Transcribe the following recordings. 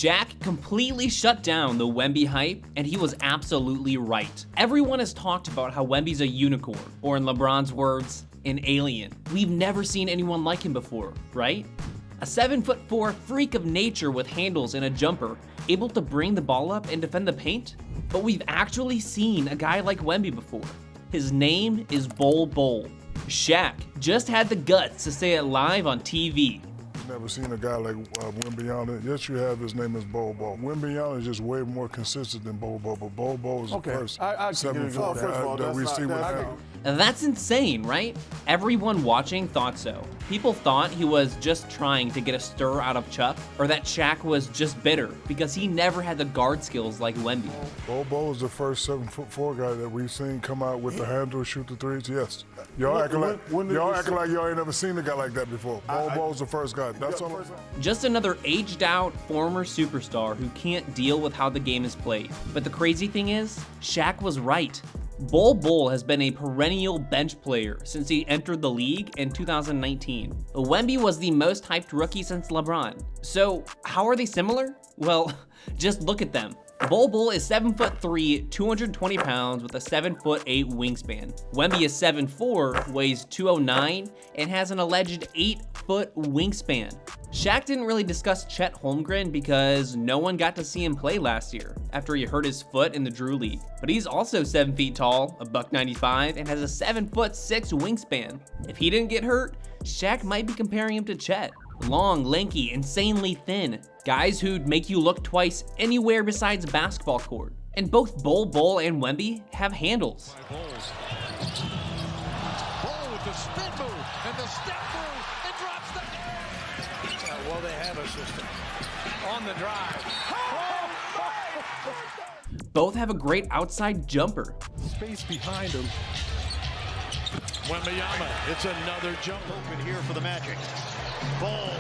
Shaq completely shut down the Wemby hype, and he was absolutely right. Everyone has talked about how Wemby's a unicorn, or in LeBron's words, an alien. We've never seen anyone like him before, right? A 7'4" freak of nature with handles and a jumper, able to bring the ball up and defend the paint? But we've actually seen a guy like Wemby before. His name is Bol Bol. Shaq just had the guts to say it live on TV. Never seen a guy like Wembanyama. Yes, you have. His name is Bol Bol. Wembanyama is just way more consistent than Bol Bol, but Bol Bol is the first 7-foot guy that we see with him. That's insane, right? Everyone watching thought so. People thought he was just trying to get a stir out of Chuck, or that Shaq was just bitter because he never had the guard skills like Wemby. Bol Bol is the first 7'4" guy that we've seen come out with the handle, shoot the threes. Yes, y'all acting like y'all ain't never seen a guy like that before. Bol Bol's the first guy. That's all. Just another aged out former superstar who can't deal with how the game is played. But the crazy thing is, Shaq was right. Bol Bol has been a perennial bench player since he entered the league in 2019. Wemby was the most hyped rookie since LeBron. So how are they similar? Well, just look at them. Bol Bol is 7'3", 220 pounds with a 7'8" wingspan. Wemby is 7'4", weighs 209, and has an alleged 8-foot wingspan. Shaq didn't really discuss Chet Holmgren because no one got to see him play last year after he hurt his foot in the Drew League. But he's also 7 feet tall, a $195, and has a 7'6" wingspan. If he didn't get hurt, Shaq might be comparing him to Chet. Long, lanky, insanely thin. Guys who'd make you look twice anywhere besides a basketball court. And both Bol Bol and Wemby have handles. Bol with the spin move and the step through and drops the... Well, they have a system. On the drive. Both have a great outside jumper. Space behind him. Wembanyama, it's another jump open here for the Magic. Bol.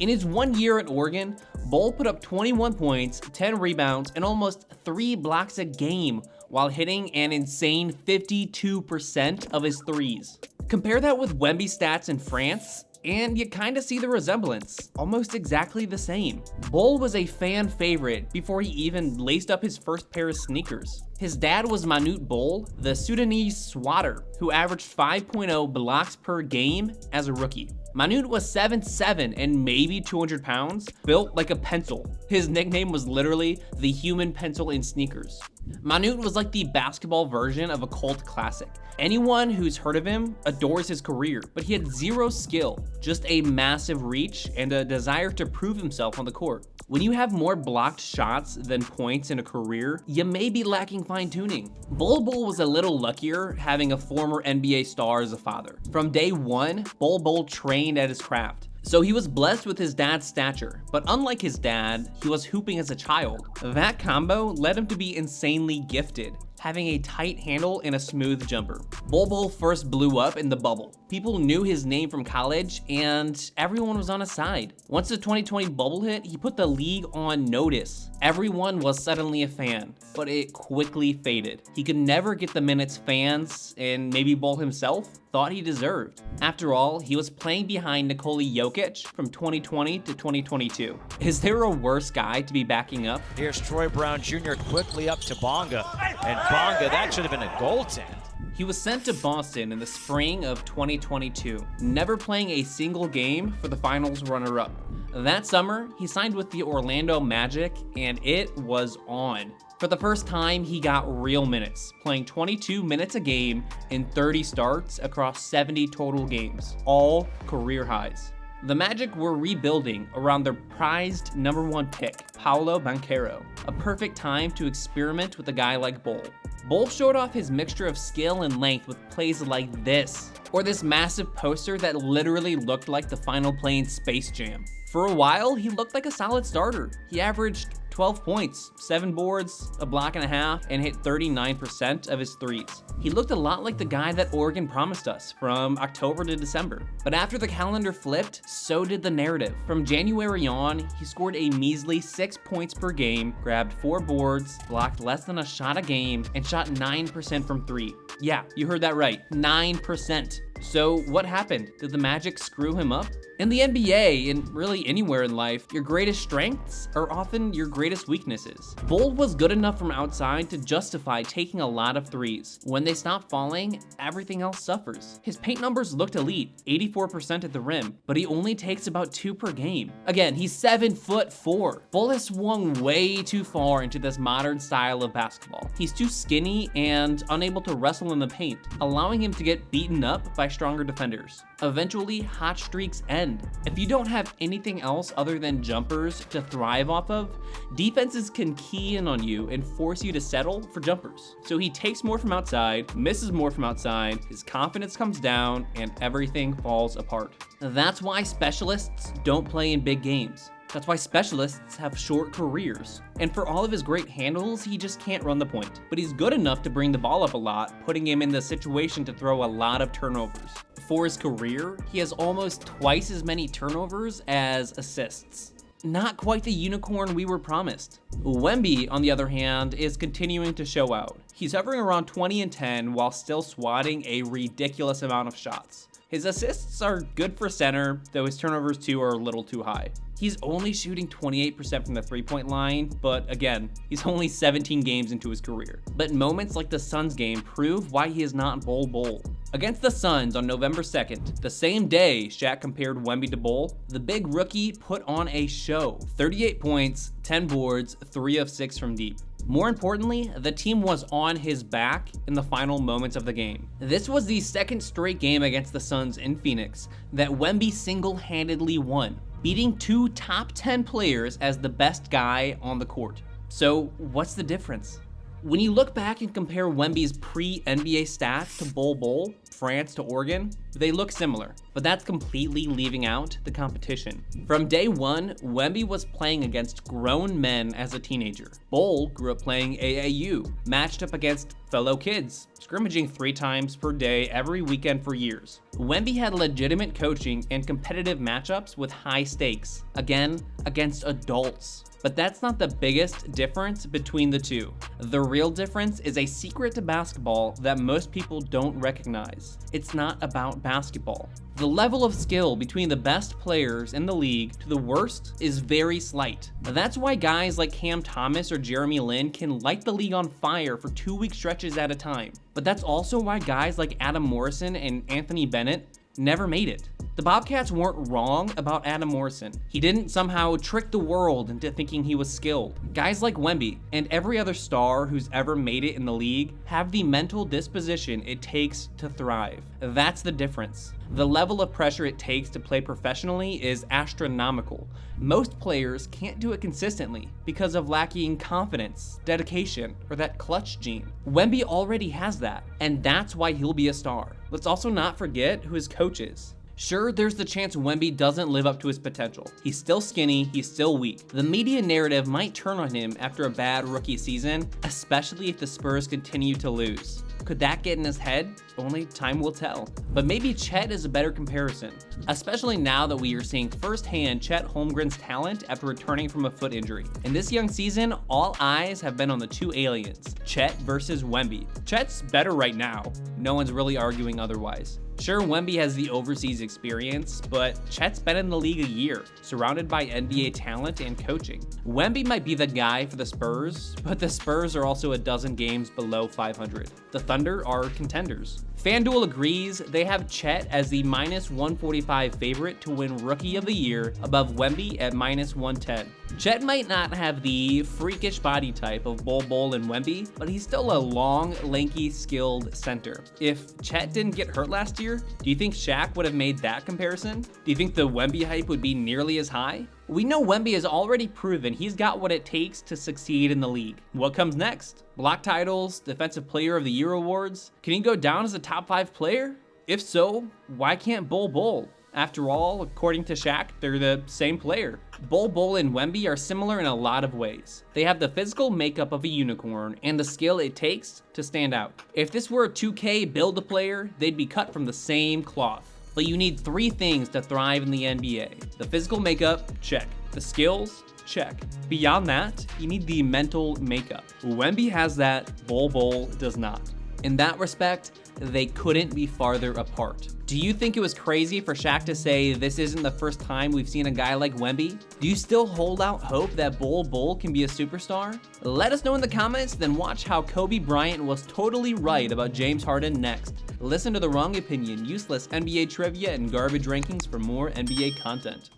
In his 1 year at Oregon, Bol put up 21 points, 10 rebounds, and almost 3 blocks a game while hitting an insane 52% of his threes. Compare that with Wemby's stats in France, and you kinda see the resemblance, almost exactly the same. Bol was a fan favorite before he even laced up his first pair of sneakers. His dad was Manute Bol, the Sudanese swatter, who averaged 5.0 blocks per game as a rookie. Manute was 7'7" and maybe 200 pounds, built like a pencil. His nickname was literally the human pencil in sneakers. Manute was like the basketball version of a cult classic. Anyone who's heard of him adores his career, but he had zero skill, just a massive reach and a desire to prove himself on the court. When you have more blocked shots than points in a career, you may be lacking fine-tuning. Bol Bol was a little luckier having a former NBA star as a father. From day one, Bol Bol trained at his craft. So he was blessed with his dad's stature, but unlike his dad, he was hooping as a child. That combo led him to be insanely gifted, having a tight handle and a smooth jumper. Bol Bol first blew up in the bubble. People knew his name from college, and everyone was on his side. Once the 2020 bubble hit, he put the league on notice. Everyone was suddenly a fan, but it quickly faded. He could never get the minutes fans, and maybe Bol himself, thought he deserved. After all, he was playing behind Nikola Jokic from 2020 to 2022. Is there a worse guy to be backing up? Here's Troy Brown Jr. quickly up to Bonga, and Bonga, that should have been a goaltend. He was sent to Boston in the spring of 2022, never playing a single game for the finals runner-up. That summer, he signed with the Orlando Magic, and it was on. For the first time, he got real minutes, playing 22 minutes a game in 30 starts across 70 total games, all career highs. The Magic were rebuilding around their prized #1 pick, Paolo Banchero, a perfect time to experiment with a guy like Bol. Bol showed off his mixture of skill and length with plays like this, or this massive poster that literally looked like the final play in Space Jam. For a while, he looked like a solid starter. He averaged 12 points, 7 boards, a block and a half, and hit 39% of his threes. He looked a lot like the guy that Oregon promised us from October to December. But after the calendar flipped, so did the narrative. From January on, he scored a measly 6 points per game, grabbed 4 boards, blocked less than a shot a game, and shot 9% from 3. Yeah, you heard that right, 9%. So what happened? Did the Magic screw him up? In the NBA, and really anywhere in life, your greatest strengths are often your greatest weaknesses. Bol was good enough from outside to justify taking a lot of threes. When they stop falling, everything else suffers. His paint numbers looked elite, 84% at the rim, but he only takes about 2 per game. Again, he's 7'4". Bol has swung way too far into this modern style of basketball. He's too skinny and unable to wrestle in the paint, allowing him to get beaten up by stronger defenders. Eventually, hot streaks end. If you don't have anything else other than jumpers to thrive off of, defenses can key in on you and force you to settle for jumpers. So he takes more from outside, misses more from outside, his confidence comes down, and everything falls apart. That's why specialists don't play in big games. That's why specialists have short careers. And for all of his great handles, he just can't run the point. But he's good enough to bring the ball up a lot, putting him in the situation to throw a lot of turnovers. For his career, he has almost twice as many turnovers as assists. Not quite the unicorn we were promised. Wemby, on the other hand, is continuing to show out. He's hovering around 20 and 10 while still swatting a ridiculous amount of shots. His assists are good for center, though his turnovers too are a little too high. He's only shooting 28% from the three-point line, but again, he's only 17 games into his career. But moments like the Suns game prove why he is not Bol. Against the Suns on November 2nd, the same day Shaq compared Wemby to Bol, the big rookie put on a show. 38 points, 10 boards, 3 of 6 from deep. More importantly, the team was on his back in the final moments of the game. This was the second straight game against the Suns in Phoenix that Wemby single-handedly won, beating 2 top 10 players as the best guy on the court. So what's the difference? When you look back and compare Wemby's pre-NBA stats to Bol, France to Oregon, they look similar, but that's completely leaving out the competition. From day one, Wemby was playing against grown men as a teenager. Bol grew up playing AAU, matched up against fellow kids, scrimmaging 3 times per day every weekend for years. Wemby had legitimate coaching and competitive matchups with high stakes, again, against adults. But that's not the biggest difference between the two. The real difference is a secret to basketball that most people don't recognize. It's not about basketball. The level of skill between the best players in the league to the worst is very slight. That's why guys like Cam Thomas or Jeremy Lin can light the league on fire for 2-week stretches at a time. But that's also why guys like Adam Morrison and Anthony Bennett never made it. The Bobcats weren't wrong about Adam Morrison. He didn't somehow trick the world into thinking he was skilled. Guys like Wemby and every other star who's ever made it in the league have the mental disposition it takes to thrive. That's the difference. The level of pressure it takes to play professionally is astronomical. Most players can't do it consistently because of lacking confidence, dedication, or that clutch gene. Wemby already has that, and that's why he'll be a star. Let's also not forget who his coach is. Sure, there's the chance Wemby doesn't live up to his potential. He's still skinny, he's still weak. The media narrative might turn on him after a bad rookie season, especially if the Spurs continue to lose. Could that get in his head? Only time will tell. But maybe Chet is a better comparison, especially now that we are seeing firsthand Chet Holmgren's talent after returning from a foot injury. In this young season, all eyes have been on the 2 aliens, Chet versus Wemby. Chet's better right now. No one's really arguing otherwise. Sure, Wemby has the overseas experience, but Chet's been in the league a year, surrounded by NBA talent and coaching. Wemby might be the guy for the Spurs, but the Spurs are also a dozen games below 500. The Thunder are contenders. FanDuel agrees they have Chet as the -145 favorite to win Rookie of the Year above Wemby at -110. Chet might not have the freakish body type of Bol and Wemby, but he's still a long, lanky, skilled center. If Chet didn't get hurt last year, do you think Shaq would have made that comparison? Do you think the Wemby hype would be nearly as high? We know Wemby has already proven he's got what it takes to succeed in the league. What comes next? Block titles, Defensive Player of the Year awards? Can he go down as a top 5 player? If so, why can't Bol? After all, according to Shaq, they're the same player. Bol and Wemby are similar in a lot of ways. They have the physical makeup of a unicorn and the skill it takes to stand out. If this were a 2K Build-A-Player, they'd be cut from the same cloth. But you need 3 things to thrive in the NBA. The physical makeup, check. The skills, check. Beyond that, you need the mental makeup. Wemby has that, Bol does not. In that respect, they couldn't be farther apart. Do you think it was crazy for Shaq to say this isn't the first time we've seen a guy like Wemby? Do you still hold out hope that Bol can be a superstar? Let us know in the comments, then watch how Kobe Bryant was totally right about James Harden next. Listen to The Wrong Opinion, useless NBA trivia, and garbage rankings for more NBA content.